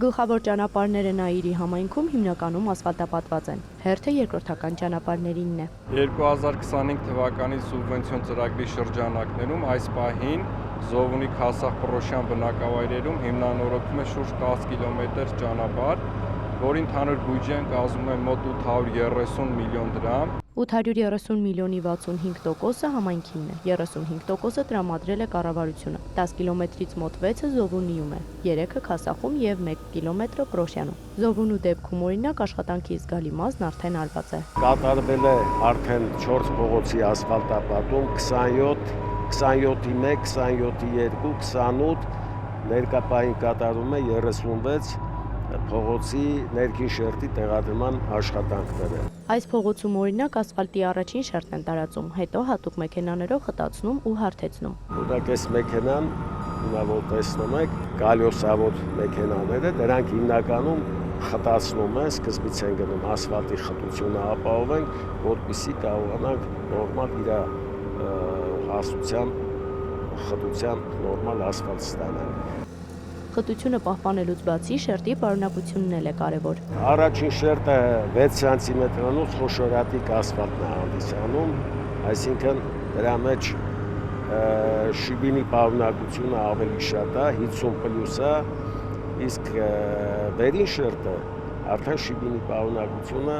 Գլխավոր ճանապարհները Նայիրի համայնքում հիմնականում ասֆալտապատված են։ Հերթը երկրորդական ճանապարհներինն է։ 2025 թվականի սուբվենցիոն ծրագրի շրջանակներում այս պահին Զովունի Քասախ-Պռոշյան բնակավայրերում հիմնանորոգվում է շուրջ 10 կիլոմետր ճանապարհ, որի ընդհանուր բյուջեն կազմում է մոտ 830 միլիոն դրամ։ 830 միլիոնի 65%-ը համայնքինն է, 35%-ը տրամադրել է կառավարությունը, 10 կիլոմետրից մոտ 6-ը Զովունիում է, 3-ը Քասախում եւ 1 կիլոմետրը Պռոշյանում։ Զովունու դեպքում օրինակ աշխատանքի զգալի մասն արդեն արված է։ Կատարվել է արդեն 4 փողոցի ասֆալտապատում, 27-ի 1, 27-ի 2, 28, ներկայապահին կատարում է 36 փողոցի ներքին շերտի տեղադրման աշխատանքները։ Այս փողոցում օրինակ ասֆալտի առաջին շերտն են տարածում, հետո հատուկ մեքենաներով խտացնում ու հարթեցնում։ Օրինակ այս մեքենան, որ տեսնում եք, գալյոսավոր մեքենաները, դրանք հիմնականում խտացնում են, սկզբից են գնում ասֆալտի խտությունը ապահովենք, որպեսզի կարողանանք նորմալ իր հասության խտության նորմալ ասֆալտ ստանանք։ Խտությունը պահպանելուց բացի շերտի պարունակությունն էլ է կարևոր։ Առաջին շերտը 6 սանտիմետրանոց խոշորատիկ ասֆալտն է հանդիսանում, այսինքն դրա մեջ շիբինի պարունակությունը ավելի շատ է, 50+ է, իսկ վերին շերտը արդեն շիբինի պարունակությունը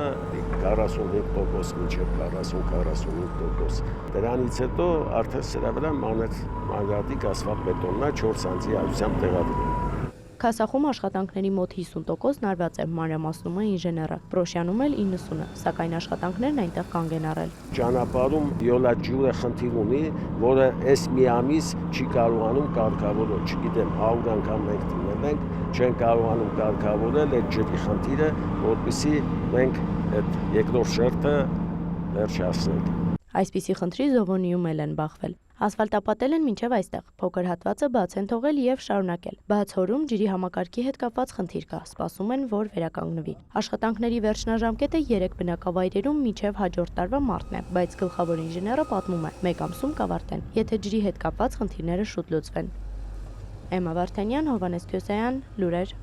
45% մինչև 40-45%։ Դրանից հետո արդեն սրա վրա մանրադիկ ասֆալտ բետոնն է 4 սանտի արությամբ տեղադրվում։ Քասախում աշխատանքների մոտ 50%-ն արված է, մանրամասնում է ինժեները, Պռոշյանում էլ 90%, սակայն աշխատանքներն այնտեղ կանգ են առել։ Ճանապարհում յոլա խնդիր ունի, որը այս մի ամիս չի կարողանում կարգավորել, չգիտեմ, 100 անգամ մենք դիմել ենք, չեն կարողանում կարգավորել այդ ջրի խնդիրը, որպեսզի մենք այդ երկրորդ շերտը վերջացնենք։ Այսպիսի խնդրի Զովոնիում էլ են բախվել։ Ասֆալտապատել են մինչև այստեղ, փոքր հատվածը բաց են թողել եւ շարունակել։ Բացօրում ջրի համակարգի հետ կապված խնդիր կա, սպասում են, որ վերականգնվի։ Աշխատանքների վերջնաժամկետը 3 բնակավայրերում մինչև հաջորդ տարվա մարտն է, բայց գլխավոր ինժեները պատմում է, 1 ամսում կավարտեն, եթե ջրի հետ կապված խնդիրները շուտ լուծվեն։ Էմմա Վարդանյան, Հովհաննես Քյոսայան, Լուրեր։